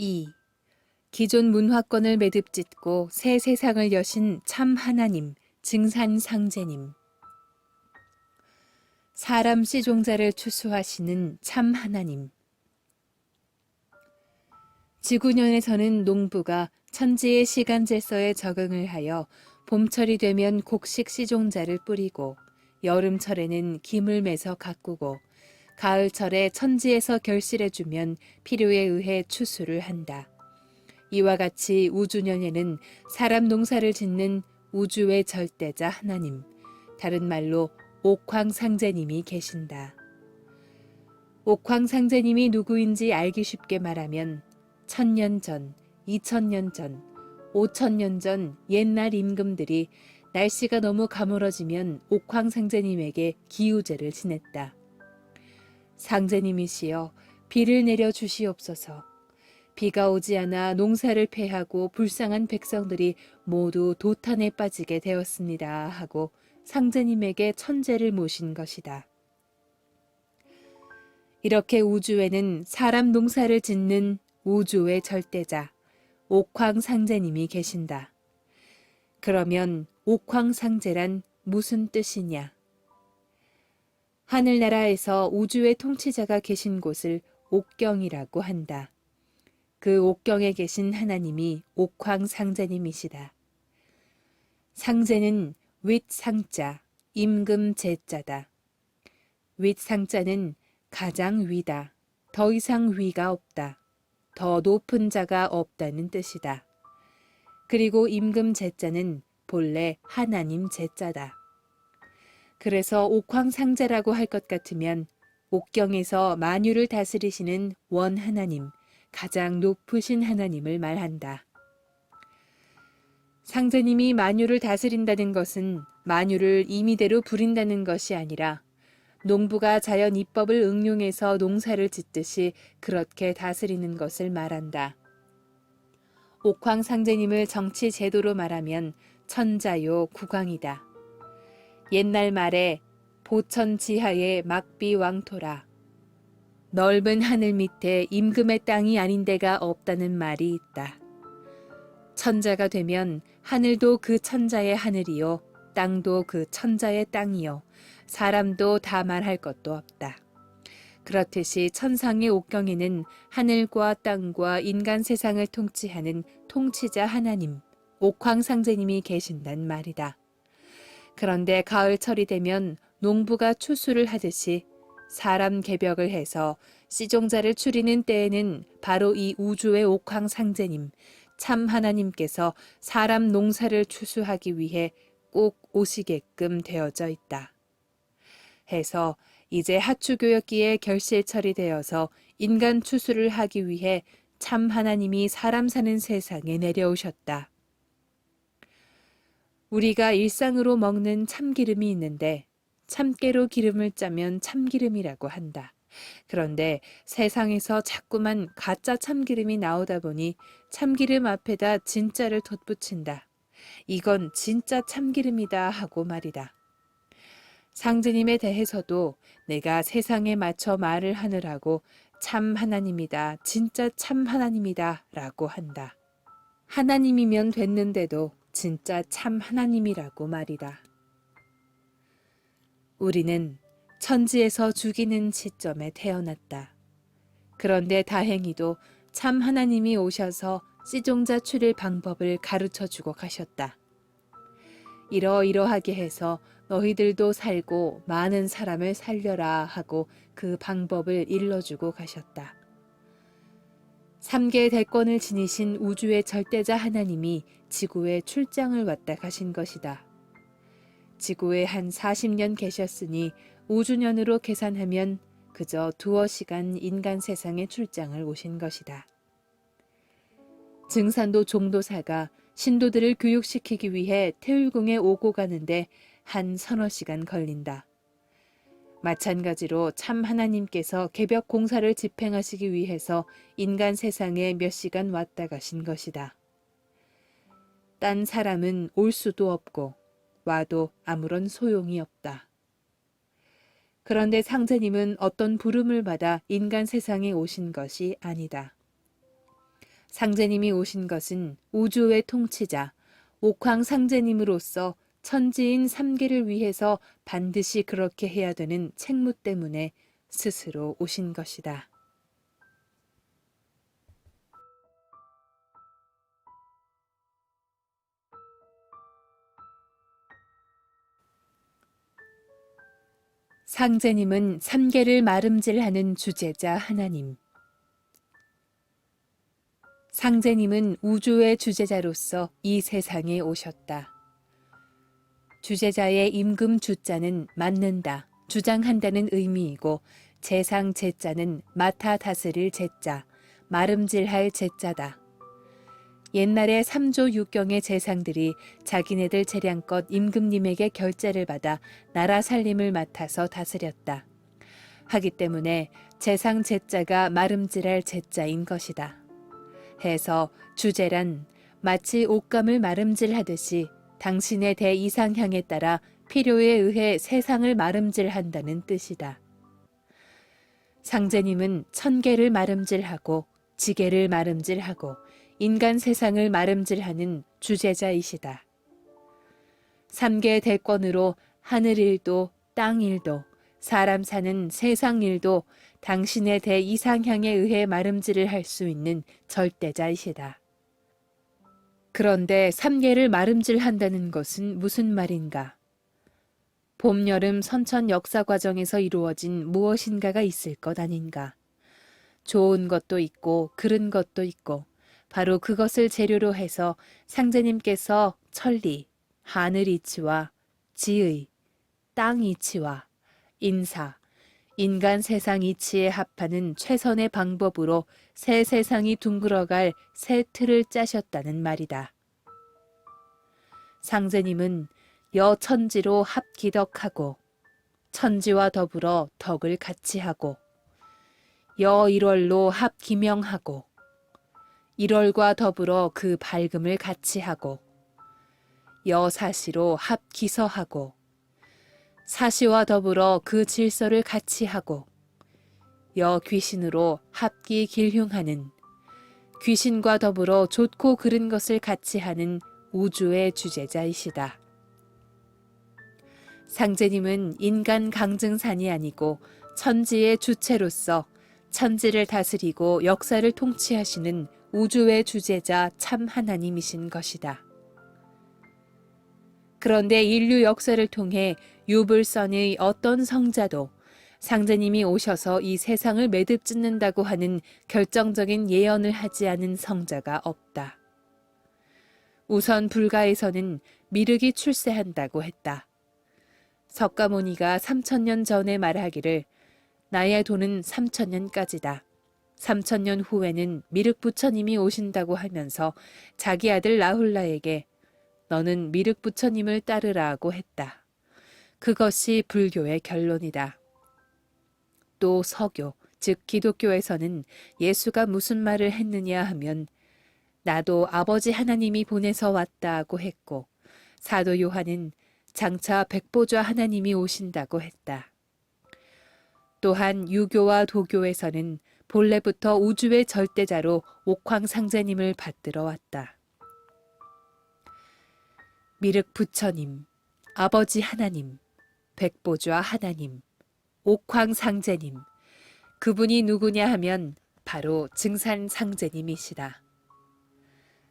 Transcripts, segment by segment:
2. 기존 문화권을 매듭짓고 새 세상을 여신 참 하나님, 증산상제님. 사람 씨종자를 추수하시는 참 하나님. 지구년에서는 농부가 천지의 시간 질서에 적응을 하여 봄철이 되면 곡식 씨종자를 뿌리고 여름철에는 김을 매서 가꾸고 가을철에 천지에서 결실해주면 필요에 의해 추수를 한다. 이와 같이 우주년에는 사람 농사를 짓는 우주의 절대자 하나님, 다른 말로 옥황상제님이 계신다. 옥황상제님이 누구인지 알기 쉽게 말하면 1000년 전, 2000년 전, 5000년 전 옛날 임금들이 날씨가 너무 가물어지면 옥황상제님에게 기우제를 지냈다. 상제님이시여, 비를 내려 주시옵소서. 비가 오지 않아 농사를 패하고 불쌍한 백성들이 모두 도탄에 빠지게 되었습니다 하고 상제님에게 천재를 모신 것이다. 이렇게 우주에는 사람 농사를 짓는 우주의 절대자 옥황상제님이 계신다. 그러면 옥황상제란 무슨 뜻이냐? 하늘나라에서 우주의 통치자가 계신 곳을 옥경이라고 한다. 그 옥경에 계신 하나님이 옥황상제님이시다. 상제는 윗상자, 임금제자다. 윗상자는 가장 위다. 더 이상 위가 없다. 더 높은 자가 없다는 뜻이다. 그리고 임금제자는 본래 하나님 제자다. 그래서 옥황상제라고 할 것 같으면 옥경에서 만유를 다스리시는 원하나님, 가장 높으신 하나님을 말한다. 상제님이 만유를 다스린다는 것은 만유를 임의대로 부린다는 것이 아니라 농부가 자연 이법을 응용해서 농사를 짓듯이 그렇게 다스리는 것을 말한다. 옥황상제님을 정치 제도로 말하면 천자요 국왕이다. 옛날 말에 보천 지하에 막비왕토라. 넓은 하늘 밑에 임금의 땅이 아닌 데가 없다는 말이 있다. 천자가 되면 하늘도 그 천자의 하늘이요, 땅도 그 천자의 땅이요, 사람도 다 말할 것도 없다. 그렇듯이 천상의 옥경에는 하늘과 땅과 인간 세상을 통치하는 통치자 하나님, 옥황상제님이 계신단 말이다. 그런데 가을철이 되면 농부가 추수를 하듯이 사람 개벽을 해서 씨종자를 추리는 때에는 바로 이 우주의 옥황상제님, 참 하나님께서 사람 농사를 추수하기 위해 꼭 오시게끔 되어져 있다. 해서 이제 하추교역기의 결실철이 되어서 인간 추수를 하기 위해 참 하나님이 사람 사는 세상에 내려오셨다. 우리가 일상으로 먹는 참기름이 있는데 참깨로 기름을 짜면 참기름이라고 한다. 그런데 세상에서 자꾸만 가짜 참기름이 나오다 보니 참기름 앞에다 진짜를 덧붙인다. 이건 진짜 참기름이다 하고 말이다. 상제님에 대해서도 내가 세상에 맞춰 말을 하느라고 참 하나님이다, 진짜 참 하나님이다 라고 한다. 하나님이면 됐는데도 진짜 참 하나님이라고 말이다. 우리는 천지에서 죽이는 시점에 태어났다. 그런데 다행히도 참 하나님이 오셔서 씨종자 추릴 방법을 가르쳐 주고 가셨다. 이러이러하게 해서 너희들도 살고 많은 사람을 살려라 하고 그 방법을 일러주고 가셨다. 3개 대권을 지니신 우주의 절대자 하나님이 지구에 출장을 왔다 가신 것이다. 지구에 한 40년 계셨으니 우주년으로 계산하면 그저 두어 시간 인간 세상에 출장을 오신 것이다. 증산도 종도사가 신도들을 교육시키기 위해 태울궁에 오고 가는데 한 서너 시간 걸린다. 마찬가지로 참 하나님께서 개벽 공사를 집행하시기 위해서 인간 세상에 몇 시간 왔다 가신 것이다. 딴 사람은 올 수도 없고 와도 아무런 소용이 없다. 그런데 상제님은 어떤 부름을 받아 인간 세상에 오신 것이 아니다. 상제님이 오신 것은 우주의 통치자, 옥황 상제님으로서 천지인 삼계를 위해서 반드시 그렇게 해야 되는 책무 때문에 스스로 오신 것이다. 상제님은 삼계를 마름질하는 주제자 하나님. 상제님은 우주의 주제자로서 이 세상에 오셨다. 주제자의 임금 주자는 맡는다, 주장한다는 의미이고 재상 제자는 맡아 다스릴 제자, 마름질할 제자다. 옛날에 3조 6경의 재상들이 자기네들 재량껏 임금님에게 결제를 받아 나라 살림을 맡아서 다스렸다. 하기 때문에 재상 제자가 마름질할 제자인 것이다. 해서 주제란 마치 옷감을 마름질하듯이 당신의 대이상향에 따라 필요에 의해 세상을 마름질한다는 뜻이다. 상제님은 천계를 마름질하고 지계를 마름질하고 인간 세상을 마름질하는 주제자이시다. 3계 대권으로 하늘 일도 땅 일도 사람 사는 세상 일도 당신의 대이상향에 의해 마름질을 할 수 있는 절대자이시다. 그런데 3계를 마름질한다는 것은 무슨 말인가? 봄, 여름, 선천 역사 과정에서 이루어진 무엇인가가 있을 것 아닌가? 좋은 것도 있고 그른 것도 있고 바로 그것을 재료로 해서 상제님께서 천리, 하늘 이치와 지의, 땅 이치와 인사, 인간 세상 이치에 합하는 최선의 방법으로 새 세상이 둥글어갈 새 틀을 짜셨다는 말이다. 상제님은 여천지로 합기덕하고 천지와 더불어 덕을 같이 하고 여일월로 합기명하고 1월과 더불어 그 밝음을 같이 하고 여사시로 합기서하고 사시와 더불어 그 질서를 같이 하고 여귀신으로 합기길흉하는 귀신과 더불어 좋고 그른 것을 같이 하는 우주의 주제자이시다. 상제님은 인간 강증산이 아니고 천지의 주체로서 천지를 다스리고 역사를 통치하시는 우주의 주제자 참 하나님이신 것이다. 그런데 인류 역사를 통해 유불선의 어떤 성자도 상제님이 오셔서 이 세상을 매듭 짓는다고 하는 결정적인 예언을 하지 않은 성자가 없다. 우선 불가에서는 미륵이 출세한다고 했다. 석가모니가 3000년 전에 말하기를 나의 도는 3000년까지다. 3000년 후에는 미륵 부처님이 오신다고 하면서 자기 아들 라훌라에게 너는 미륵 부처님을 따르라고 했다. 그것이 불교의 결론이다. 또 서교, 즉 기독교에서는 예수가 무슨 말을 했느냐 하면 나도 아버지 하나님이 보내서 왔다고 했고 사도 요한은 장차 백보좌 하나님이 오신다고 했다. 또한 유교와 도교에서는 본래부터 우주의 절대자로 옥황상제님을 받들어 왔다. 미륵 부처님, 아버지 하나님, 백보좌 하나님, 옥황상제님, 그분이 누구냐 하면 바로 증산상제님이시다.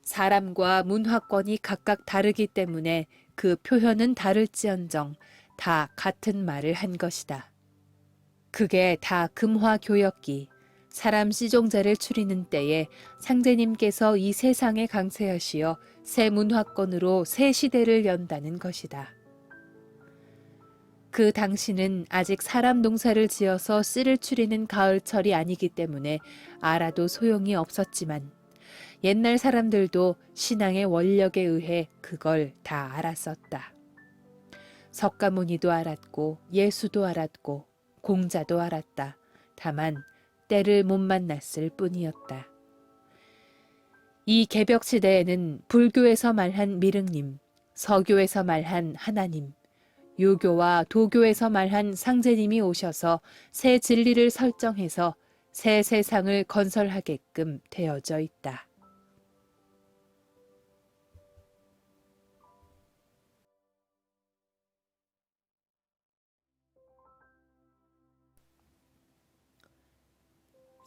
사람과 문화권이 각각 다르기 때문에 그 표현은 다를지언정 다 같은 말을 한 것이다. 그게 다 금화교역기, 사람 시종자를 추리는 때에 상제님께서 이 세상에 강세하시어 새 문화권으로 새 시대를 연다는 것이다. 그 당시는 아직 사람 농사를 지어서 씨를 추리는 가을철이 아니기 때문에 알아도 소용이 없었지만 옛날 사람들도 신앙의 원력에 의해 그걸 다 알았었다. 석가모니도 알았고 예수도 알았고 공자도 알았다. 다만 때를 못 만났을 뿐이었다. 이 개벽시대에는 불교에서 말한 미륵님, 서교에서 말한 하나님, 유교와 도교에서 말한 상제님이 오셔서 새 진리를 설정해서 새 세상을 건설하게끔 되어져 있다.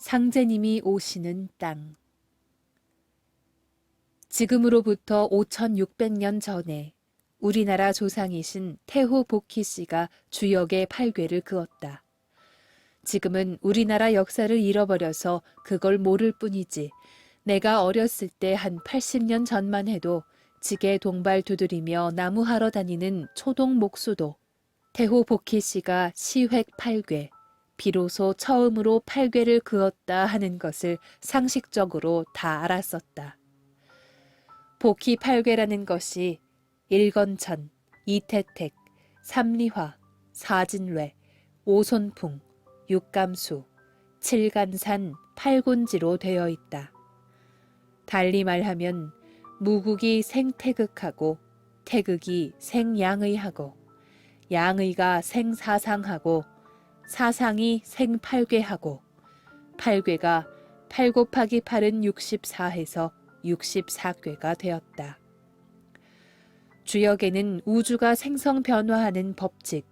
상제님이 오시는 땅. 지금으로부터 5600년 전에 우리나라 조상이신 태호 복희 씨가 주역의 팔괘를 그었다. 지금은 우리나라 역사를 잃어버려서 그걸 모를 뿐이지 내가 어렸을 때 한 80년 전만 해도 지게 동발 두드리며 나무하러 다니는 초동 목수도 태호 복희 씨가 시획 팔괘, 비로소 처음으로 팔괘를 그었다 하는 것을 상식적으로 다 알았었다. 복희 팔괘라는 것이 일건천, 이태택, 삼리화, 사진례, 오손풍, 육감수, 칠간산, 팔군지로 되어 있다. 달리 말하면 무국이 생태극하고 태극이 생양의하고 양의가 생사상하고 사상이 생팔괘하고 팔괘가 8 곱하기 8은 64해서 64괘가 되었다. 주역에는 우주가 생성 변화하는 법칙,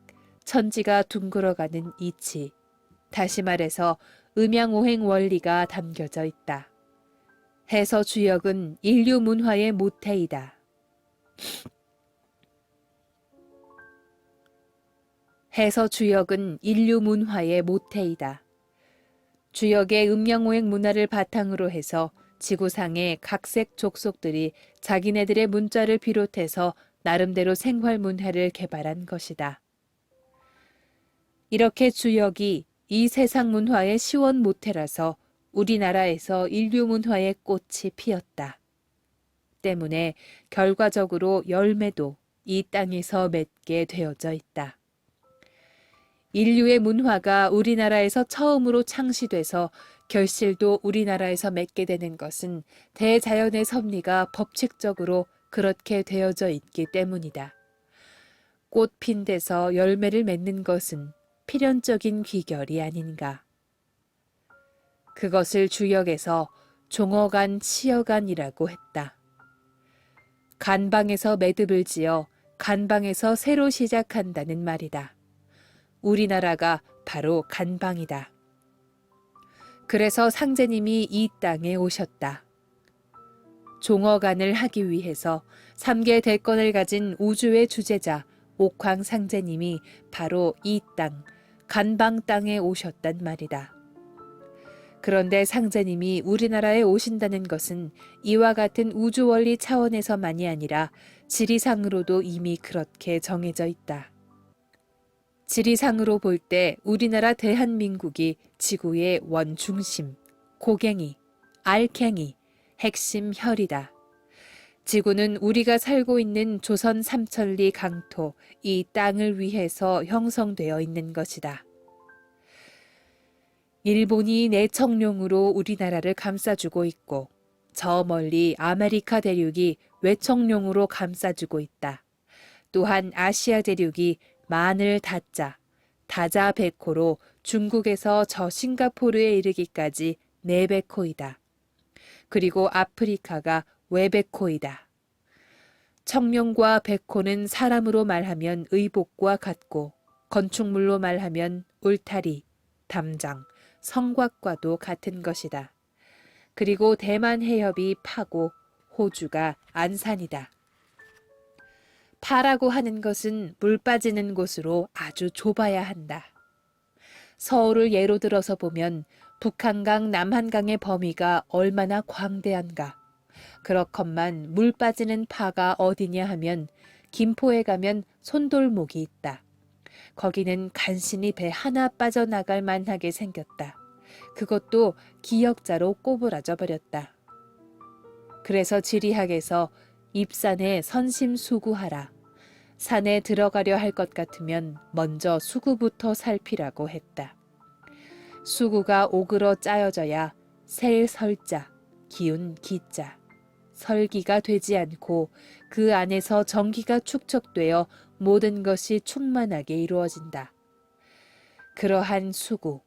천지가 둥글어가는 이치, 다시 말해서 음양오행 원리가 담겨져 있다. 해서 주역은 인류 문화의 모태이다. 해서 주역은 인류 문화의 모태이다. 주역의 음양오행 문화를 바탕으로 해서 지구상의 각색 족속들이 자기네들의 문자를 비롯해서 나름대로 생활 문화를 개발한 것이다. 이렇게 주역이 이 세상 문화의 시원 모태라서 우리나라에서 인류 문화의 꽃이 피었다. 때문에 결과적으로 열매도 이 땅에서 맺게 되어져 있다. 인류의 문화가 우리나라에서 처음으로 창시돼서 결실도 우리나라에서 맺게 되는 것은 대자연의 섭리가 법칙적으로 그렇게 되어져 있기 때문이다. 꽃 핀 데서 열매를 맺는 것은 필연적인 귀결이 아닌가. 그것을 주역에서 종어간 치여간이라고 했다. 간방에서 매듭을 지어 간방에서 새로 시작한다는 말이다. 우리나라가 바로 간방이다. 그래서 상제님이 이 땅에 오셨다. 종어간을 하기 위해서 3개 대권을 가진 우주의 주제자 옥황 상제님이 바로 이 땅, 간방 땅에 오셨단 말이다. 그런데 상제님이 우리나라에 오신다는 것은 이와 같은 우주원리 차원에서만이 아니라 지리상으로도 이미 그렇게 정해져 있다. 지리상으로 볼 때 우리나라 대한민국이 지구의 원중심, 고갱이, 알갱이, 핵심 혈이다. 지구는 우리가 살고 있는 조선 삼천리 강토, 이 땅을 위해서 형성되어 있는 것이다. 일본이 내청룡으로 우리나라를 감싸주고 있고 저 멀리 아메리카 대륙이 외청룡으로 감싸주고 있다. 또한 아시아 대륙이 마늘 다자, 다자 백호로 중국에서 저 싱가포르에 이르기까지 네백호이다. 그리고 아프리카가 외백호이다. 청룡과 백호는 사람으로 말하면 의복과 같고 건축물로 말하면 울타리, 담장, 성곽과도 같은 것이다. 그리고 대만 해협이 파고 호주가 안산이다. 파라고 하는 것은 물 빠지는 곳으로 아주 좁아야 한다. 서울을 예로 들어서 보면 북한강, 남한강의 범위가 얼마나 광대한가. 그렇건만 물 빠지는 파가 어디냐 하면 김포에 가면 손돌목이 있다. 거기는 간신히 배 하나 빠져나갈 만하게 생겼다. 그것도 기역자로 꼬부라져 버렸다. 그래서 지리학에서 입산에 선심수구하라. 산에 들어가려 할 것 같으면 먼저 수구부터 살피라고 했다. 수구가 오그러 짜여져야 셀 설자, 기운 기자, 설기가 되지 않고 그 안에서 전기가 축적되어 모든 것이 충만하게 이루어진다. 그러한 수구,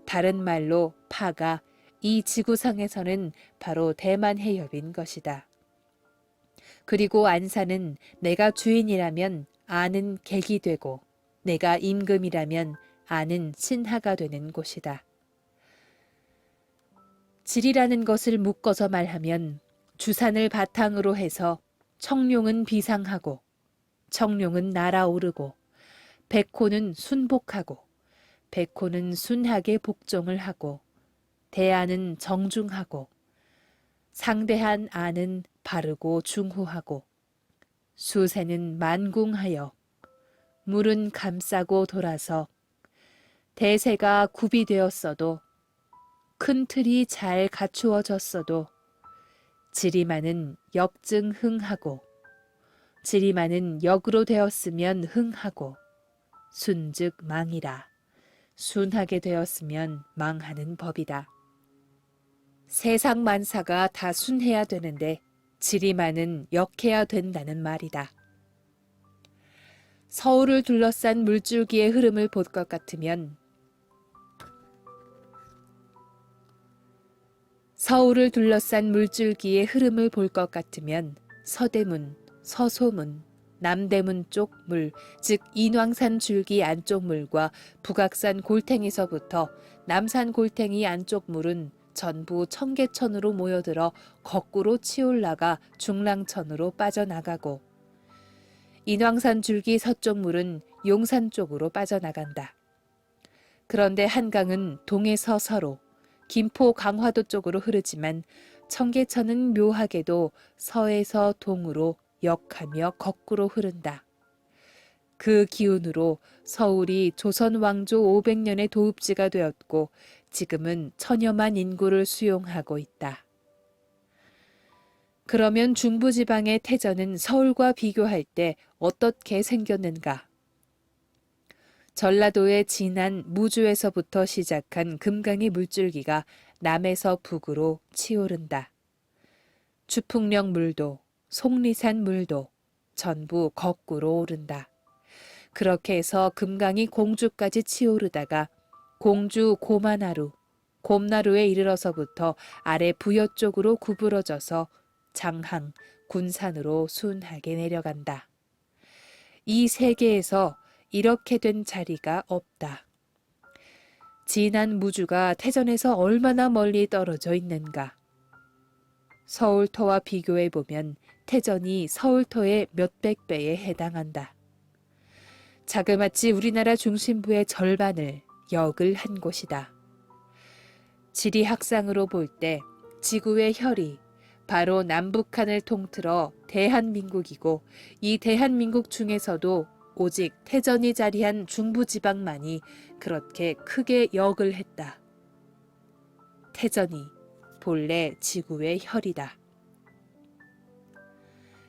다른 말로 파가 이 지구상에서는 바로 대만 해협인 것이다. 그리고 안산은 내가 주인이라면 아는 객이 되고 내가 임금이라면 아는 신하가 되는 곳이다. 질이라는 것을 묶어서 말하면 주산을 바탕으로 해서 청룡은 비상하고 청룡은 날아오르고 백호는 순복하고 백호는 순하게 복종을 하고 대안은 정중하고 상대한 안은 바르고 중후하고 수세는 만궁하여 물은 감싸고 돌아서 대세가 구비되었어도 큰 틀이 잘 갖추어졌어도 지리만은 역증흥하고 지리만은 역으로 되었으면 흥하고 순즉 망이라 순하게 되었으면 망하는 법이다. 세상 만사가 다 순해야 되는데 지리만은 역해야 된다는 말이다. 서울을 둘러싼 물줄기의 흐름을 볼 것 같으면 서울을 둘러싼 물줄기의 흐름을 볼 것 같으면 서대문, 서소문, 남대문 쪽 물, 즉 인왕산 줄기 안쪽 물과 북악산 골탱이서부터 남산 골탱이 안쪽 물은 전부 청계천으로 모여들어 거꾸로 치올라가 중랑천으로 빠져나가고 인왕산 줄기 서쪽 물은 용산 쪽으로 빠져나간다. 그런데 한강은 동에서 서로, 김포 강화도 쪽으로 흐르지만 청계천은 묘하게도 서에서 동으로 역하며 거꾸로 흐른다. 그 기운으로 서울이 조선 왕조 500년의 도읍지가 되었고 지금은 천여만 인구를 수용하고 있다. 그러면 중부지방의 태전은 서울과 비교할 때 어떻게 생겼는가? 전라도의 진안 무주에서부터 시작한 금강의 물줄기가 남에서 북으로 치오른다. 추풍령 물도 속리산 물도 전부 거꾸로 오른다. 그렇게 해서 금강이 공주까지 치오르다가 공주 고만하루, 곰나루에 이르러서부터 아래 부여 쪽으로 구부러져서 장항, 군산으로 순하게 내려간다. 이 세계에서 이렇게 된 자리가 없다. 진안 무주가 태전에서 얼마나 멀리 떨어져 있는가. 서울터와 비교해보면 태전이 서울터의 몇백 배에 해당한다. 자그마치 우리나라 중심부의 절반을 역을 한 곳이다. 지리학상으로 볼 때 지구의 혈이 바로 남북한을 통틀어 대한민국이고 이 대한민국 중에서도 오직 태전이 자리한 중부지방만이 그렇게 크게 역을 했다. 태전이 본래 지구의 혈이다.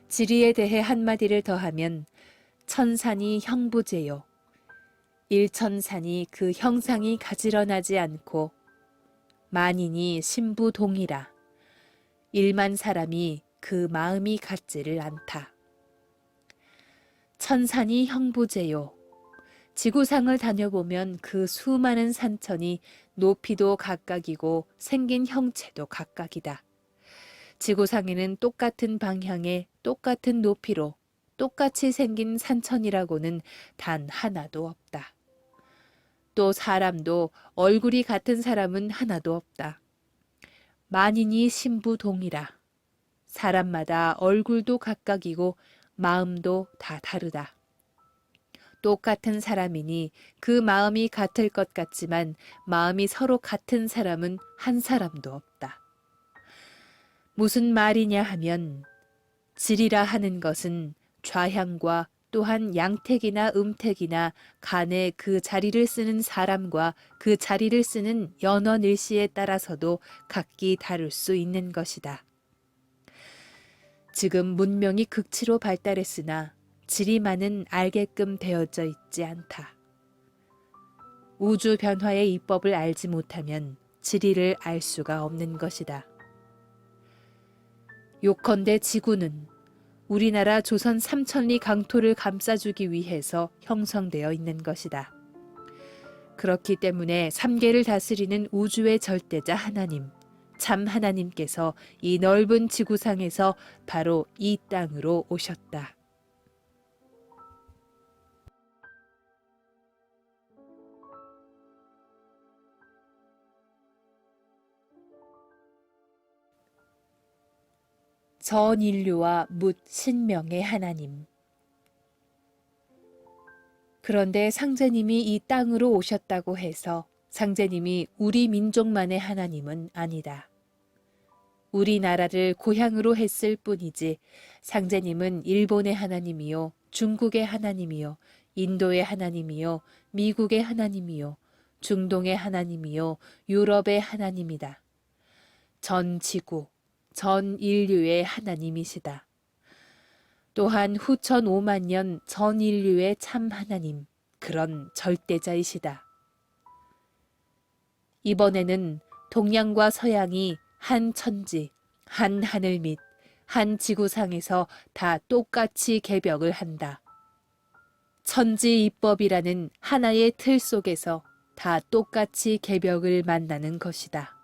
지리에 대해 한마디를 더하면 천산이 형부제요. 일천산이 그 형상이 가지런하지 않고 만인이 신부동이라. 일만 사람이 그 마음이 같지를 않다. 천산이 형부제요. 지구상을 다녀보면 그 수많은 산천이 높이도 각각이고 생긴 형체도 각각이다. 지구상에는 똑같은 방향에 똑같은 높이로 똑같이 생긴 산천이라고는 단 하나도 없다. 또 사람도 얼굴이 같은 사람은 하나도 없다. 만인이 신부동이라. 사람마다 얼굴도 각각이고 마음도 다 다르다. 똑같은 사람이니 그 마음이 같을 것 같지만 마음이 서로 같은 사람은 한 사람도 없다. 무슨 말이냐 하면 질이라 하는 것은 좌향과 또한 양택이나 음택이나 간에 그 자리를 쓰는 사람과 그 자리를 쓰는 연언일시에 따라서도 각기 다를 수 있는 것이다. 지금 문명이 극치로 발달했으나 지리만은 알게끔 되어져 있지 않다. 우주 변화의 이법을 알지 못하면 지리를 알 수가 없는 것이다. 요컨대 지구는 우리나라 조선 삼천리 강토를 감싸주기 위해서 형성되어 있는 것이다. 그렇기 때문에 삼계를 다스리는 우주의 절대자 하나님, 참 하나님께서 이 넓은 지구상에서 바로 이 땅으로 오셨다. 전 인류와 묻 신명의 하나님. 그런데 상제님이 이 땅으로 오셨다고 해서 상제님이 우리 민족만의 하나님은 아니다. 우리나라를 고향으로 했을 뿐이지 상제님은 일본의 하나님이요, 중국의 하나님이요, 인도의 하나님이요, 미국의 하나님이요, 중동의 하나님이요, 유럽의 하나님이다. 전 지구, 전 인류의 하나님이시다. 또한 후천 5만 년 전 인류의 참 하나님, 그런 절대자이시다. 이번에는 동양과 서양이 한 천지, 한 하늘 및 한 지구상에서 다 똑같이 개벽을 한다. 천지 입법이라는 하나의 틀 속에서 다 똑같이 개벽을 만나는 것이다.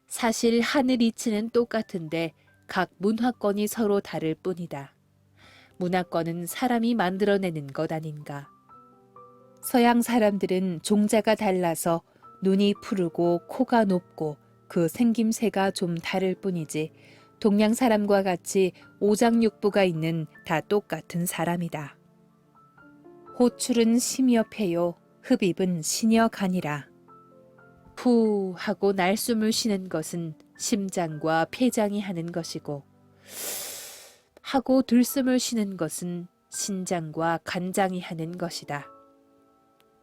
사실 하늘 이치는 똑같은데 각 문화권이 서로 다를 뿐이다. 문화권은 사람이 만들어내는 것 아닌가. 서양 사람들은 종자가 달라서 눈이 푸르고 코가 높고 그 생김새가 좀 다를 뿐이지 동양 사람과 같이 오장육부가 있는 다 똑같은 사람이다. 호출은 심여 패요, 흡입은 신여 가니라. 푸 하고 날숨을 쉬는 것은 심장과 폐장이 하는 것이고 하고 들숨을 쉬는 것은 신장과 간장이 하는 것이다.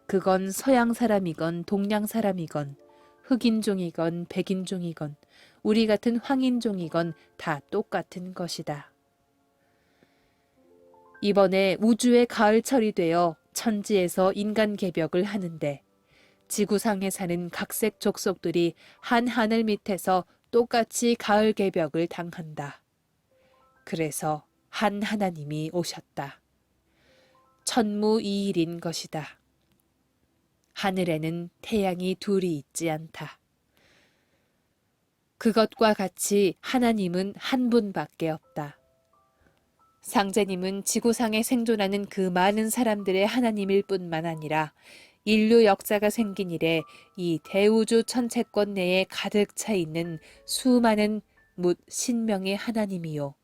그건 서양 사람이건 동양 사람이건 흑인종이건 백인종이건 우리 같은 황인종이건 다 똑같은 것이다. 이번에 우주의 가을철이 되어 천지에서 인간 개벽을 하는데 지구상에 사는 각색 족속들이 한 하늘 밑에서 똑같이 가을 개벽을 당한다. 그래서 한 하나님이 오셨다. 천무이일인 것이다. 하늘에는 태양이 둘이 있지 않다. 그것과 같이 하나님은 한 분밖에 없다. 상제님은 지구상에 생존하는 그 많은 사람들의 하나님일 뿐만 아니라 인류 역사가 생긴 이래 이 대우주 천체권 내에 가득 차 있는 수많은 묻 신명의 하나님이요,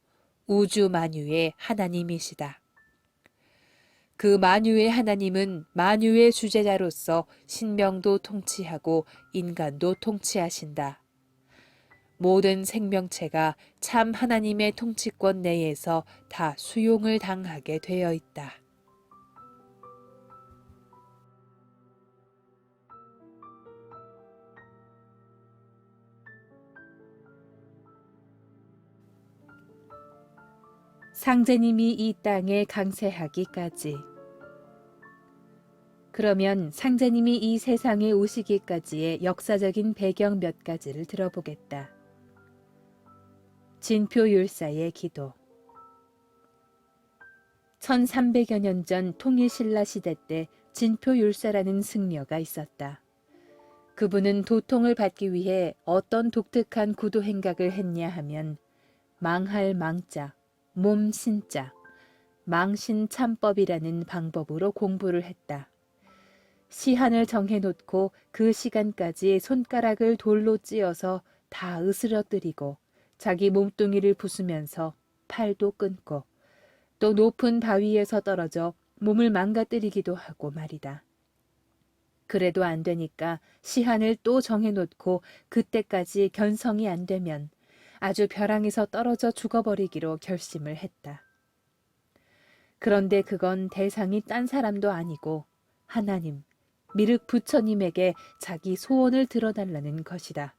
우주 만유의 하나님이시다. 그 만유의 하나님은 만유의 주제자로서 신명도 통치하고 인간도 통치하신다. 모든 생명체가 참 하나님의 통치권 내에서 다 수용을 당하게 되어 있다. 상제님이 이 땅에 강세하기까지. 그러면 상제님이 이 세상에 오시기까지의 역사적인 배경 몇 가지를 들어보겠다. 진표율사의 기도. 1300여 년 전 통일신라 시대 때 진표율사라는 승려가 있었다. 그분은 도통을 받기 위해 어떤 독특한 구도 행각을 했냐 하면 망할 망자, 몸신자, 망신참법이라는 방법으로 공부를 했다. 시한을 정해놓고 그 시간까지 손가락을 돌로 찧어서 다 으스러뜨리고 자기 몸뚱이를 부수면서 팔도 끊고 또 높은 바위에서 떨어져 몸을 망가뜨리기도 하고 말이다. 그래도 안 되니까 시한을 또 정해놓고 그때까지 견성이 안 되면 아주 벼랑에서 떨어져 죽어버리기로 결심을 했다. 그런데 그건 대상이 딴 사람도 아니고 하나님, 미륵 부처님에게 자기 소원을 들어달라는 것이다.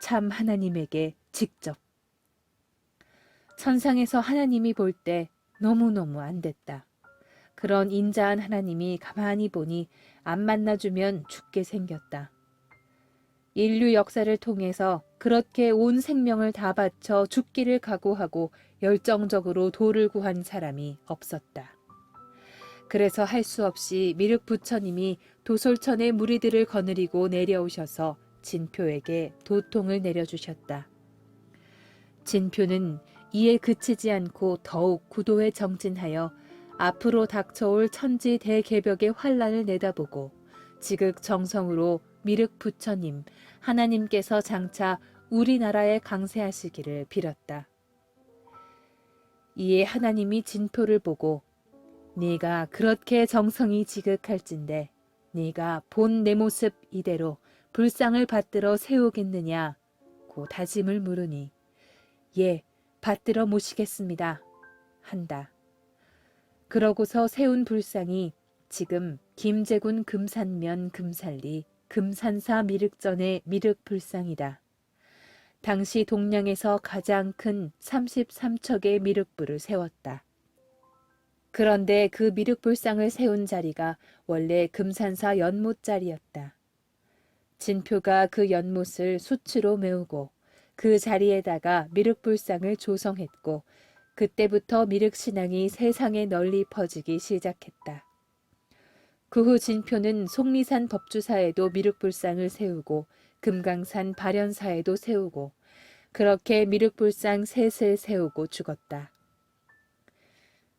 참 하나님에게 직접. 천상에서 하나님이 볼 때 너무너무 안 됐다. 그런 인자한 하나님이 가만히 보니 안 만나주면 죽게 생겼다. 인류 역사를 통해서 그렇게 온 생명을 다 바쳐 죽기를 각오하고 열정적으로 도를 구한 사람이 없었다. 그래서 할 수 없이 미륵 부처님이 도솔천의 무리들을 거느리고 내려오셔서 진표에게 도통을 내려주셨다. 진표는 이에 그치지 않고 더욱 구도에 정진하여 앞으로 닥쳐올 천지 대개벽의 환란을 내다보고 지극정성으로 미륵 부처님, 하나님께서 장차 우리나라에 강세하시기를 빌었다. 이에 하나님이 진표를 보고 네가 그렇게 정성이 지극할진대 네가 본 내 모습 이대로 불상을 받들어 세우겠느냐 고 다짐을 물으니 예, 받들어 모시겠습니다 한다. 그러고서 세운 불상이 지금 김제군 금산면 금살리 금산사 미륵전의 미륵불상이다. 당시 동량에서 가장 큰 33척의 미륵불을 세웠다. 그런데 그 미륵불상을 세운 자리가 원래 금산사 연못자리였다. 진표가 그 연못을 수치로 메우고 그 자리에다가 미륵불상을 조성했고 그때부터 미륵신앙이 세상에 널리 퍼지기 시작했다. 그 후 진표는 속리산 법주사에도 미륵불상을 세우고 금강산 발현사에도 세우고 그렇게 미륵불상 셋을 세우고 죽었다.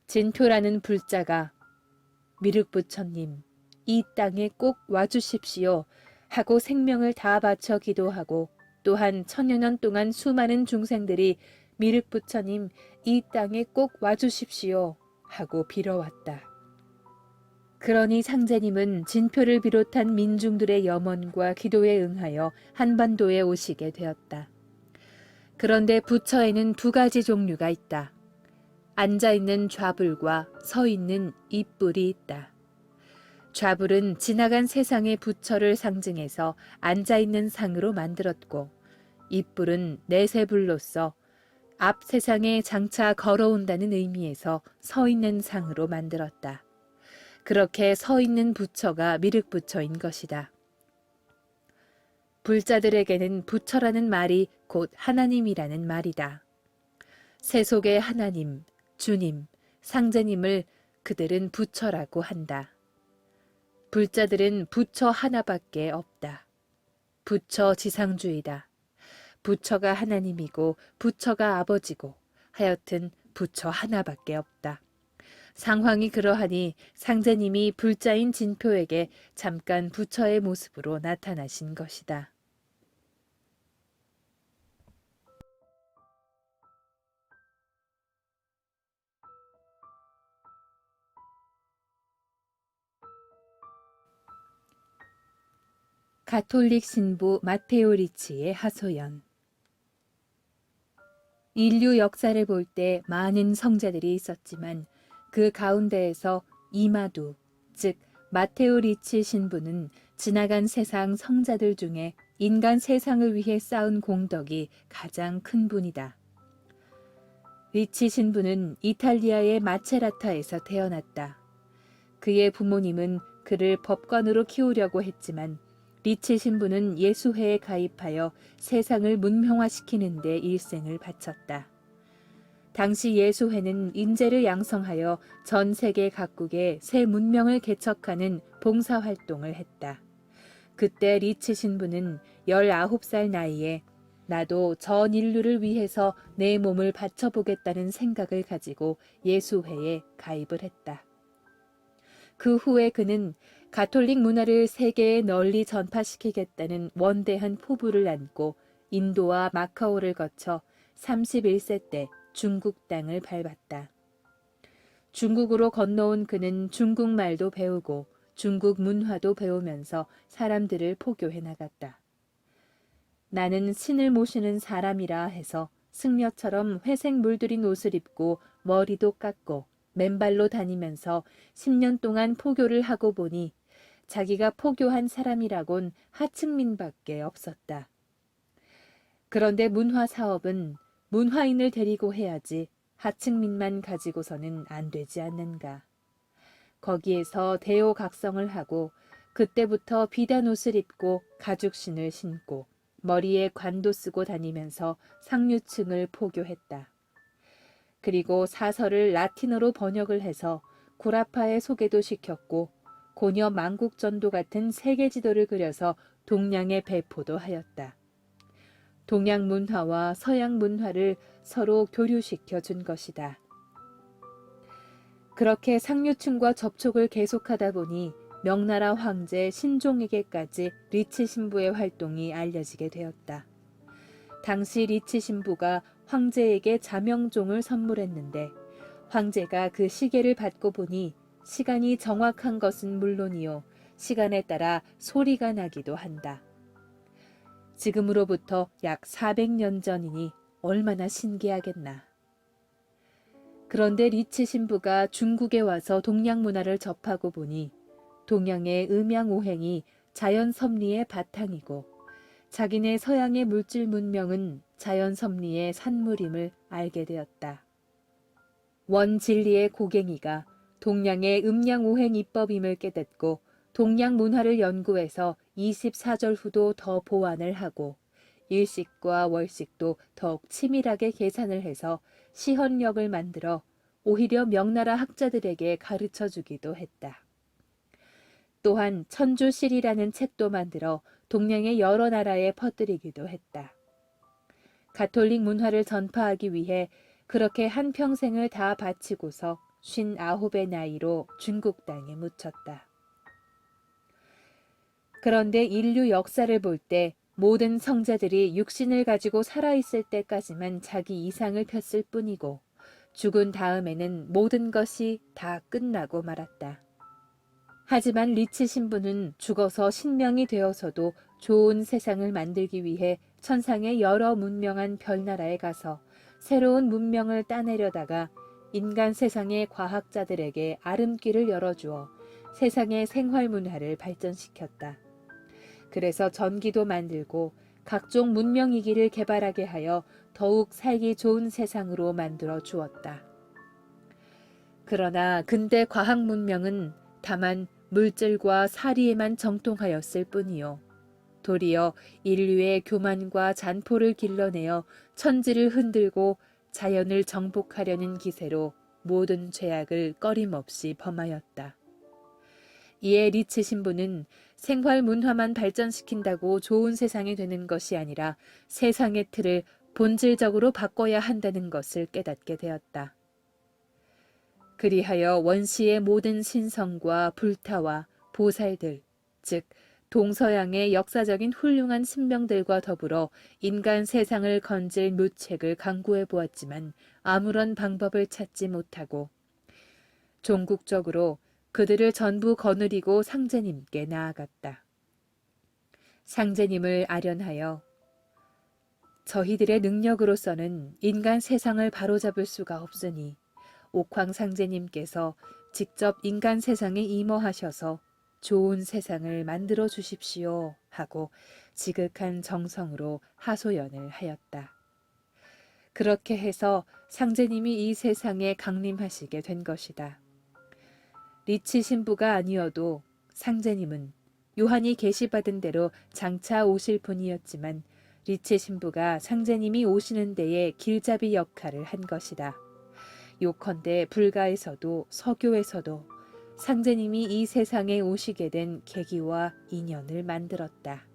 진표라는 불자가 미륵부처님 이 땅에 꼭 와주십시오 하고 생명을 다 바쳐 기도하고 또한 천여 년 동안 수많은 중생들이 미륵부처님 이 땅에 꼭 와주십시오 하고 빌어왔다. 그러니 상제님은 진표를 비롯한 민중들의 염원과 기도에 응하여 한반도에 오시게 되었다. 그런데 부처에는 두 가지 종류가 있다. 앉아있는 좌불과 서있는 입불이 있다. 좌불은 지나간 세상의 부처를 상징해서 앉아있는 상으로 만들었고 입불은 내세불로서 앞 세상에 장차 걸어온다는 의미에서 서있는 상으로 만들었다. 그렇게 서있는 부처가 미륵부처인 것이다. 불자들에게는 부처라는 말이 곧 하나님이라는 말이다. 세속의 하나님, 주님, 상제님을 그들은 부처라고 한다. 불자들은 부처 하나밖에 없다. 부처 지상주의다. 부처가 하나님이고 부처가 아버지고 하여튼 부처 하나밖에 없다. 상황이 그러하니 상제님이 불자인 진표에게 잠깐 부처의 모습으로 나타나신 것이다. 가톨릭 신부 마테오 리치의 하소연. 인류 역사를 볼 때 많은 성자들이 있었지만 그 가운데에서 이마두, 즉 마테오 리치 신부는 지나간 세상 성자들 중에 인간 세상을 위해 쌓은 공덕이 가장 큰 분이다. 리치 신부는 이탈리아의 마체라타에서 태어났다. 그의 부모님은 그를 법관으로 키우려고 했지만 리치 신부는 예수회에 가입하여 세상을 문명화시키는 데 일생을 바쳤다. 당시 예수회는 인재를 양성하여 전 세계 각국에 새 문명을 개척하는 봉사활동을 했다. 그때 리치 신부는 19살 나이에 나도 전 인류를 위해서 내 몸을 바쳐보겠다는 생각을 가지고 예수회에 가입을 했다. 그 후에 그는 가톨릭 문화를 세계에 널리 전파시키겠다는 원대한 포부를 안고 인도와 마카오를 거쳐 31세 때 중국 땅을 밟았다. 중국으로 건너온 그는 중국말도 배우고 중국 문화도 배우면서 사람들을 포교해 나갔다. 나는 신을 모시는 사람이라 해서 승려처럼 회색 물들인 옷을 입고 머리도 깎고 맨발로 다니면서 10년 동안 포교를 하고 보니 자기가 포교한 사람이라곤 하층민밖에 없었다. 그런데 문화사업은 문화인을 데리고 해야지 하층민만 가지고서는 안 되지 않는가. 거기에서 대오각성을 하고 그때부터 비단 옷을 입고 가죽신을 신고 머리에 관도 쓰고 다니면서 상류층을 포교했다. 그리고 사설을 라틴어로 번역을 해서 구라파에 소개도 시켰고 고녀 만국전도 같은 세계 지도를 그려서 동양에 배포도 하였다. 동양 문화와 서양 문화를 서로 교류시켜 준 것이다. 그렇게 상류층과 접촉을 계속하다 보니 명나라 황제 신종에게까지 리치 신부의 활동이 알려지게 되었다. 당시 리치 신부가 황제에게 자명종을 선물했는데 황제가 그 시계를 받고 보니 시간이 정확한 것은 물론이요 시간에 따라 소리가 나기도 한다. 지금으로부터 약 400년 전이니 얼마나 신기하겠나. 그런데 리치 신부가 중국에 와서 동양 문화를 접하고 보니 동양의 음양오행이 자연 섭리의 바탕이고 자기네 서양의 물질 문명은 자연 섭리의 산물임을 알게 되었다. 원진리의 고갱이가 동양의 음양오행 이법임을 깨닫고 동양 문화를 연구해서 24절 후도 더 보완을 하고 일식과 월식도 더욱 치밀하게 계산을 해서 시헌력을 만들어 오히려 명나라 학자들에게 가르쳐 주기도 했다. 또한 천주실이라는 책도 만들어 동양의 여러 나라에 퍼뜨리기도 했다. 가톨릭 문화를 전파하기 위해 그렇게 한평생을 다 바치고서 59의 나이로 중국 땅에 묻혔다. 그런데 인류 역사를 볼 때 모든 성자들이 육신을 가지고 살아있을 때까지만 자기 이상을 폈을 뿐이고 죽은 다음에는 모든 것이 다 끝나고 말았다. 하지만 리치 신부는 죽어서 신명이 되어서도 좋은 세상을 만들기 위해 천상의 여러 문명한 별나라에 가서 새로운 문명을 따내려다가 인간 세상의 과학자들에게 아름길을 열어주어 세상의 생활 문화를 발전시켰다. 그래서 전기도 만들고 각종 문명이기를 개발하게 하여 더욱 살기 좋은 세상으로 만들어 주었다. 그러나 근대 과학 문명은 다만 물질과 사리에만 정통하였을 뿐이요. 도리어 인류의 교만과 잔포를 길러내어 천지를 흔들고 자연을 정복하려는 기세로 모든 죄악을 꺼림없이 범하였다. 이에 리치 신부는 생활 문화만 발전시킨다고 좋은 세상이 되는 것이 아니라 세상의 틀을 본질적으로 바꿔야 한다는 것을 깨닫게 되었다. 그리하여 원시의 모든 신성과 불타와 보살들, 즉 동서양의 역사적인 훌륭한 신명들과 더불어 인간 세상을 건질 묘책을 강구해 보았지만 아무런 방법을 찾지 못하고 종국적으로 그들을 전부 거느리고 상제님께 나아갔다. 상제님을 아련하여 저희들의 능력으로서는 인간 세상을 바로잡을 수가 없으니 옥황 상제님께서 직접 인간 세상에 임하셔서 좋은 세상을 만들어 주십시오 하고 지극한 정성으로 하소연을 하였다. 그렇게 해서 상제님이 이 세상에 강림하시게 된 것이다. 리치 신부가 아니어도 상제님은 요한이 계시받은 대로 장차 오실 분이었지만 리치 신부가 상제님이 오시는 데에 길잡이 역할을 한 것이다. 요컨대 불가에서도 서교에서도 상제님이 이 세상에 오시게 된 계기와 인연을 만들었다.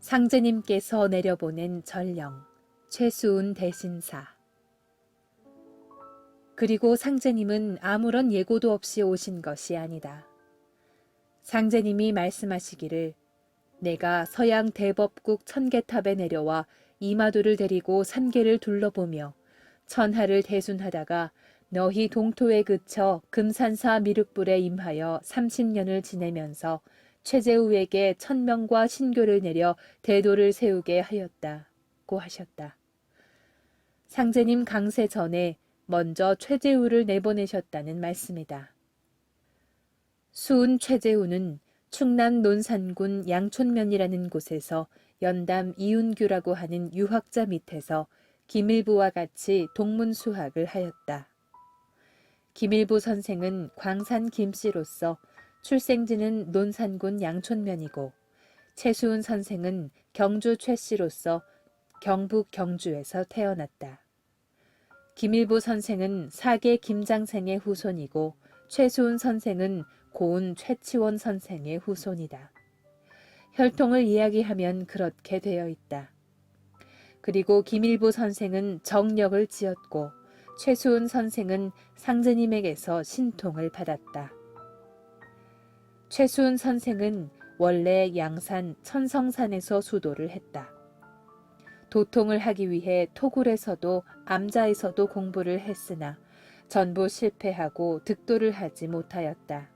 상제님께서 내려보낸 전령, 최수운 대신사. 그리고 상제님은 아무런 예고도 없이 오신 것이 아니다. 상제님이 말씀하시기를 내가 서양 대법국 천계탑에 내려와 이마도를 데리고 산계를 둘러보며 천하를 대순하다가 너희 동토에 그쳐 금산사 미륵불에 임하여 30년을 지내면서 최재우에게 천명과 신교를 내려 대도를 세우게 하였다고 하셨다. 상제님 강세 전에 먼저 최재우를 내보내셨다는 말씀이다. 수운 최재우는 충남 논산군 양촌면이라는 곳에서 연담 이윤규라고 하는 유학자 밑에서 김일부와 같이 동문수학을 하였다. 김일부 선생은 광산 김씨로서 출생지는 논산군 양촌면이고 최수운 선생은 경주 최씨로서 경북 경주에서 태어났다. 김일부 선생은 사계 김장생의 후손이고 최수운 선생은 고은 최치원 선생의 후손이다. 혈통을 이야기하면 그렇게 되어 있다. 그리고 김일부 선생은 정력을 지었고 최수은 선생은 상제님에게서 신통을 받았다. 최수은 선생은 원래 양산 천성산에서 수도를 했다. 도통을 하기 위해 토굴에서도 암자에서도 공부를 했으나 전부 실패하고 득도를 하지 못하였다.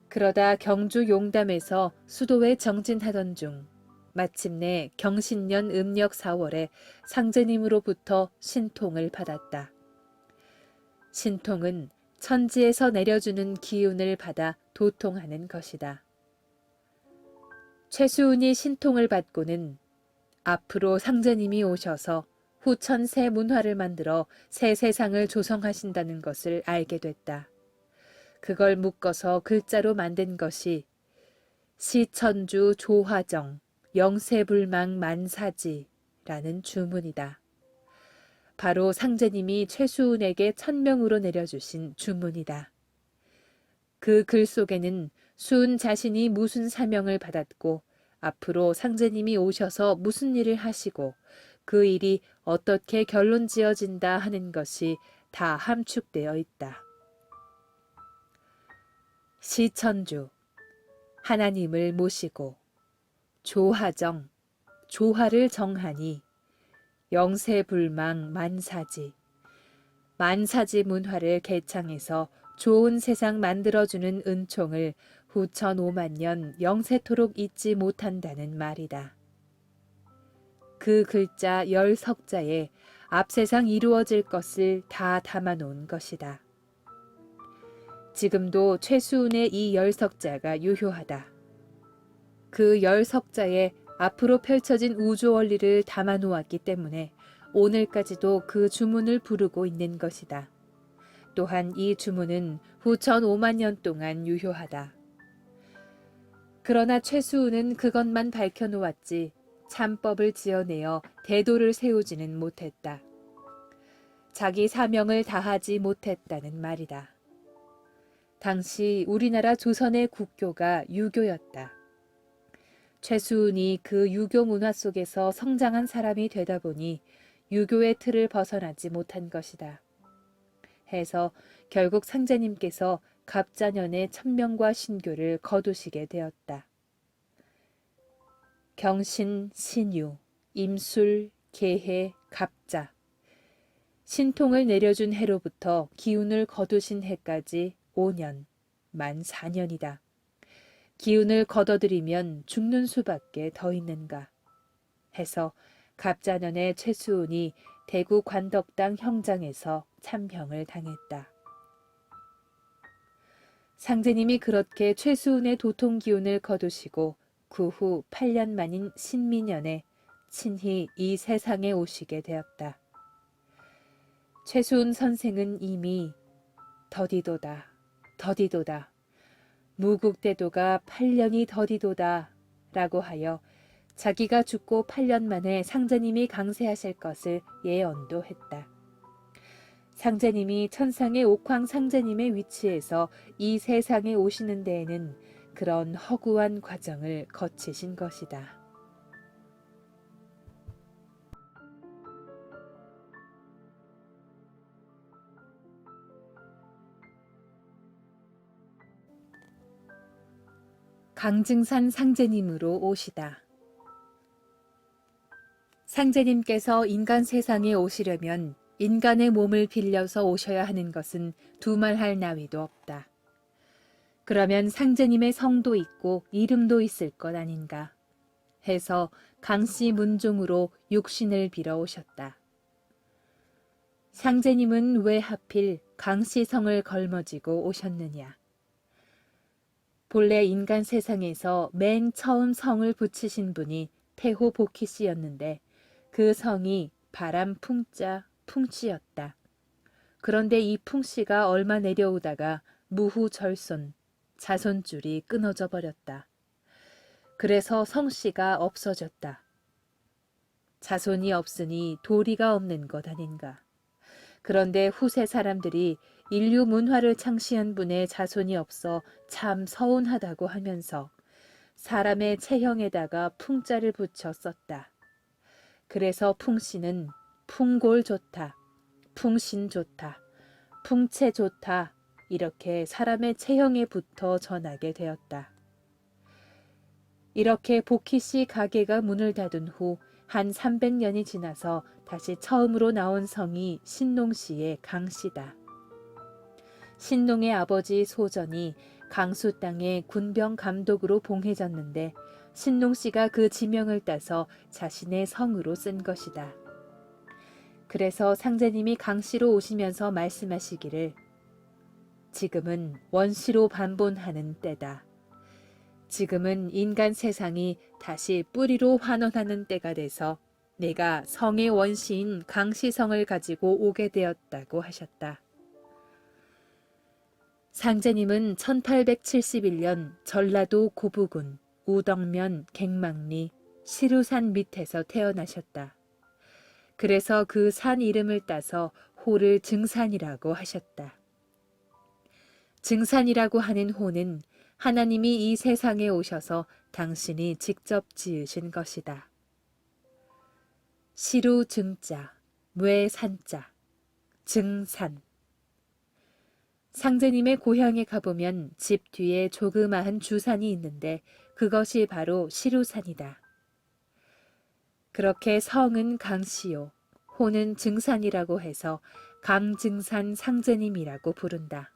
그러다 경주 용담에서 수도에 정진하던 중 마침내 경신년 음력 4월에 상제님으로부터 신통을 받았다. 신통은 천지에서 내려주는 기운을 받아 도통하는 것이다. 최수은이 신통을 받고는 앞으로 상제님이 오셔서 후천 새 문화를 만들어 새 세상을 조성하신다는 것을 알게 됐다. 그걸 묶어서 글자로 만든 것이 시천주 조화정 영세불망 만사지라는 주문이다. 바로 상제님이 최수은에게 천명으로 내려주신 주문이다. 그 글 속에는 수은 자신이 무슨 사명을 받았고 앞으로 상제님이 오셔서 무슨 일을 하시고 그 일이 어떻게 결론 지어진다 하는 것이 다 함축되어 있다. 시천주, 하나님을 모시고 조화정, 조화를 정하니 영세불망 만사지, 만사지 문화를 개창해서 좋은 세상 만들어주는 은총을 후천 5만 년 영세토록 잊지 못한다는 말이다. 그 글자 10석자에 앞세상 이루어질 것을 다 담아놓은 것이다. 지금도 최수은의 이 10석자가 유효하다. 그 10석자에 앞으로 펼쳐진 우주 원리를 담아놓았기 때문에 오늘까지도 그 주문을 부르고 있는 것이다. 또한 이 주문은 후천 5만 년 동안 유효하다. 그러나 최수은은 그것만 밝혀놓았지 참법을 지어내어 대도를 세우지는 못했다. 자기 사명을 다하지 못했다는 말이다. 당시 우리나라 조선의 국교가 유교였다. 최수은이 그 유교 문화 속에서 성장한 사람이 되다 보니 유교의 틀을 벗어나지 못한 것이다. 해서 결국 상제님께서 갑자년에 천명과 신교를 거두시게 되었다. 경신, 신유, 임술, 계해, 갑자. 신통을 내려준 해로부터 기운을 거두신 해까지 5년, 만 4년이다. 기운을 거둬들이면 죽는 수밖에 더 있는가. 해서 갑자년에 최수은이 대구 관덕당 형장에서 참형을 당했다. 상제님이 그렇게 최수은의 도통 기운을 거두시고 그 후 8년 만인 신미년에 친히 이 세상에 오시게 되었다. 최수은 선생은 이미 더디도다, 더디도다, 무국대도가 8년이 더디도다 라고 하여 자기가 죽고 8년 만에 상제님이 강세하실 것을 예언도 했다. 상제님이 천상의 옥황 상제님의 위치에서 이 세상에 오시는 데에는 그런 허구한 과정을 거치신 것이다. 강증산 상제님으로 오시다. 상제님께서 인간 세상에 오시려면 인간의 몸을 빌려서 오셔야 하는 것은 두말할 나위도 없다. 그러면 상제님의 성도 있고 이름도 있을 것 아닌가 해서 강씨 문종으로 육신을 빌어 오셨다. 상제님은 왜 하필 강씨 성을 걸머쥐고 오셨느냐. 본래 인간 세상에서 맨 처음 성을 붙이신 분이 태호 복희 씨였는데 그 성이 바람 풍자 풍씨였다. 그런데 이 풍씨가 얼마 내려오다가 무후절손, 자손줄이 끊어져 버렸다. 그래서 성씨가 없어졌다. 자손이 없으니 도리가 없는 것 아닌가. 그런데 후세 사람들이 인류 문화를 창시한 분의 자손이 없어 참 서운하다고 하면서 사람의 체형에다가 풍자를 붙여 썼다. 그래서 풍씨는 풍골 좋다, 풍신 좋다, 풍채 좋다 이렇게 사람의 체형에 붙어 전하게 되었다. 이렇게 복희씨 가게가 문을 닫은 후 한 300년이 지나서 다시 처음으로 나온 성이 신농시의 강씨다. 신농의 아버지 소전이 강수 땅에 군병 감독으로 봉해졌는데 신농씨가 그 지명을 따서 자신의 성으로 쓴 것이다. 그래서 상제님이 강씨로 오시면서 말씀하시기를 지금은 원시로 반본하는 때다. 지금은 인간 세상이 다시 뿌리로 환원하는 때가 돼서 내가 성의 원시인 강씨성을 가지고 오게 되었다고 하셨다. 상제님은 1871년 전라도 고부군 우덕면 갱망리 시루산 밑에서 태어나셨다. 그래서 그 산 이름을 따서 호를 증산이라고 하셨다. 증산이라고 하는 호는 하나님이 이 세상에 오셔서 당신이 직접 지으신 것이다. 시루 증자, 뇌 산자, 증산. 상제님의 고향에 가보면 집 뒤에 조그마한 주산이 있는데 그것이 바로 시루산이다. 그렇게 성은 강씨요, 호는 증산이라고 해서 강증산 상제님이라고 부른다.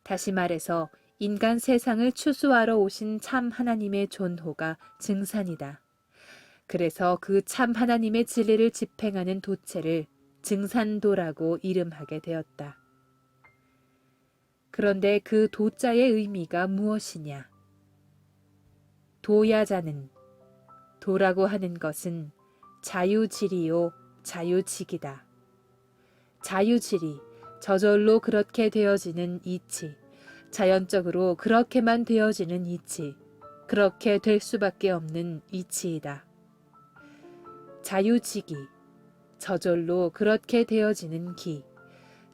다시 말해서 인간 세상을 추수하러 오신 참 하나님의 존호가 증산이다. 그래서 그 참 하나님의 진리를 집행하는 도체를 증산도라고 이름하게 되었다. 그런데 그 도자의 의미가 무엇이냐? 도야자는, 도라고 하는 것은 자유지리요 자유직이다. 자유지리, 저절로 그렇게 되어지는 이치, 자연적으로 그렇게만 되어지는 이치, 그렇게 될 수밖에 없는 이치이다. 자유지기, 저절로 그렇게 되어지는 기,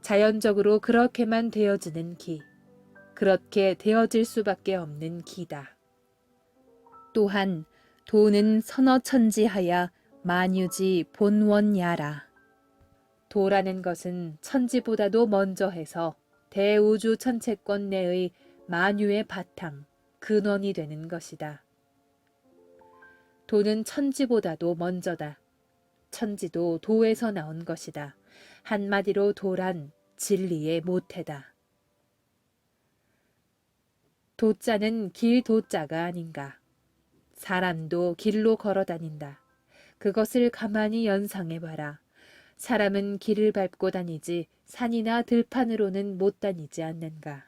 자연적으로 그렇게만 되어지는 기, 그렇게 되어질 수밖에 없는 기다. 또한 도는 선어천지하야 만유지 본원야라. 도라는 것은 천지보다도 먼저 해서 대우주 천체권 내의 만유의 바탕, 근원이 되는 것이다. 도는 천지보다도 먼저다. 천지도 도에서 나온 것이다. 한마디로 도란 진리의 모태다. 도자는 길 도자가 아닌가. 사람도 길로 걸어 다닌다. 그것을 가만히 연상해봐라. 사람은 길을 밟고 다니지 산이나 들판으로는 못 다니지 않는가.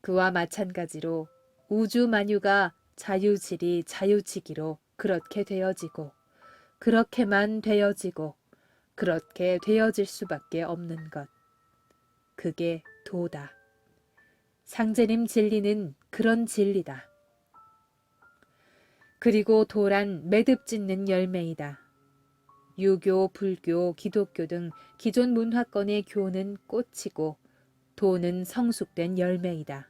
그와 마찬가지로 우주 만유가 자유질이 자유지기로 그렇게 되어지고 그렇게만 되어지고 그렇게 되어질 수밖에 없는 것. 그게 도다. 상제님 진리는 그런 진리다. 그리고 도란 매듭짓는 열매이다. 유교, 불교, 기독교 등 기존 문화권의 교는 꽃이고 도는 성숙된 열매이다.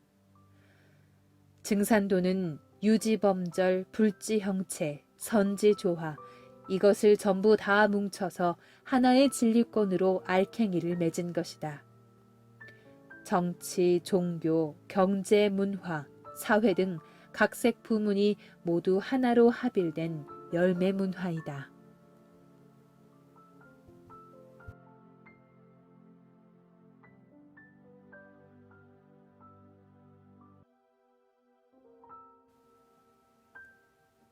증산도는 유지범절, 불지형체, 선지조화 이것을 전부 다 뭉쳐서 하나의 진리권으로 알갱이를 맺은 것이다. 정치, 종교, 경제, 문화, 사회 등 각색 부문이 모두 하나로 합일된 열매 문화이다.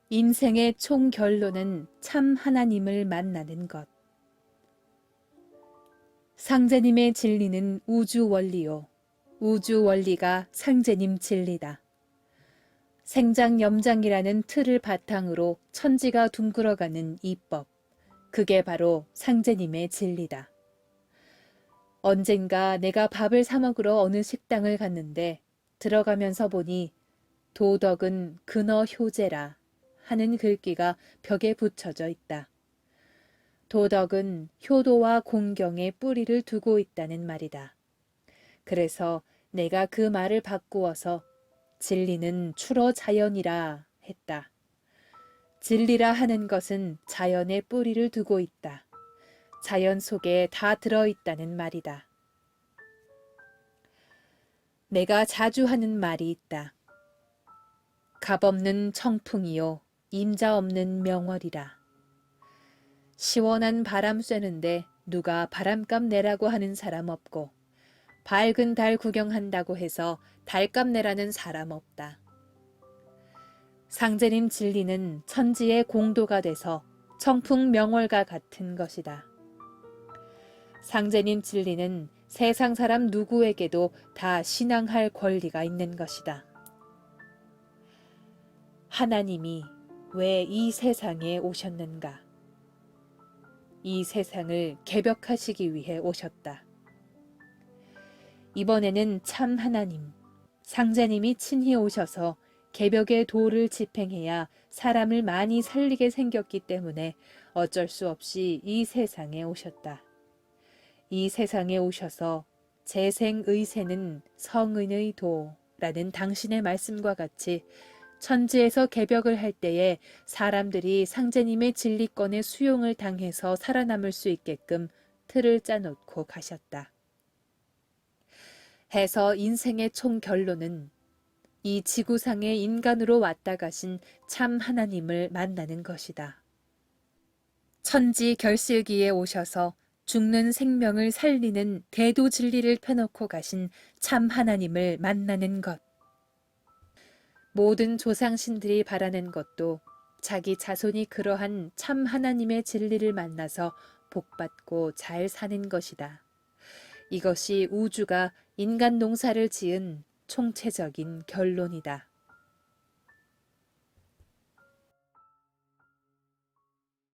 인생의 총 결론은 참 하나님을 만나는 것. 상제님의 진리는 우주 원리요. 우주 원리가 상제님 진리다. 생장염장이라는 틀을 바탕으로 천지가 둥글어가는 이법. 그게 바로 상제님의 진리다. 언젠가 내가 밥을 사 먹으러 어느 식당을 갔는데 들어가면서 보니 도덕은 근어 효제라 하는 글귀가 벽에 붙여져 있다. 도덕은 효도와 공경에 뿌리를 두고 있다는 말이다. 그래서 내가 그 말을 바꾸어서 진리는 출어 자연이라 했다. 진리라 하는 것은 자연에 뿌리를 두고 있다. 자연 속에 다 들어있다는 말이다. 내가 자주 하는 말이 있다. 값없는 청풍이요 임자 없는 명월이라. 시원한 바람 쐬는데 누가 바람값 내라고 하는 사람 없고 밝은 달 구경한다고 해서 달값 내라는 사람 없다. 상제님 진리는 천지의 공도가 돼서 청풍 명월과 같은 것이다. 상제님 진리는 세상 사람 누구에게도 다 신앙할 권리가 있는 것이다. 하나님이 왜 이 세상에 오셨는가? 이 세상을 개벽하시기 위해 오셨다. 이번에는 참 하나님, 상제님이 친히 오셔서 개벽의 도를 집행해야 사람을 많이 살리게 생겼기 때문에 어쩔 수 없이 이 세상에 오셨다. 이 세상에 오셔서 재생의세는 성은의 도라는 당신의 말씀과 같이 천지에서 개벽을 할 때에 사람들이 상제님의 진리권의 수용을 당해서 살아남을 수 있게끔 틀을 짜놓고 가셨다. 해서 인생의 총 결론은 이 지구상에 인간으로 왔다 가신 참 하나님을 만나는 것이다. 천지 결실기에 오셔서 죽는 생명을 살리는 대도 진리를 펴놓고 가신 참 하나님을 만나는 것. 모든 조상신들이 바라는 것도 자기 자손이 그러한 참 하나님의 진리를 만나서 복받고 잘 사는 것이다. 이것이 우주가 인간 농사를 지은 총체적인 결론이다.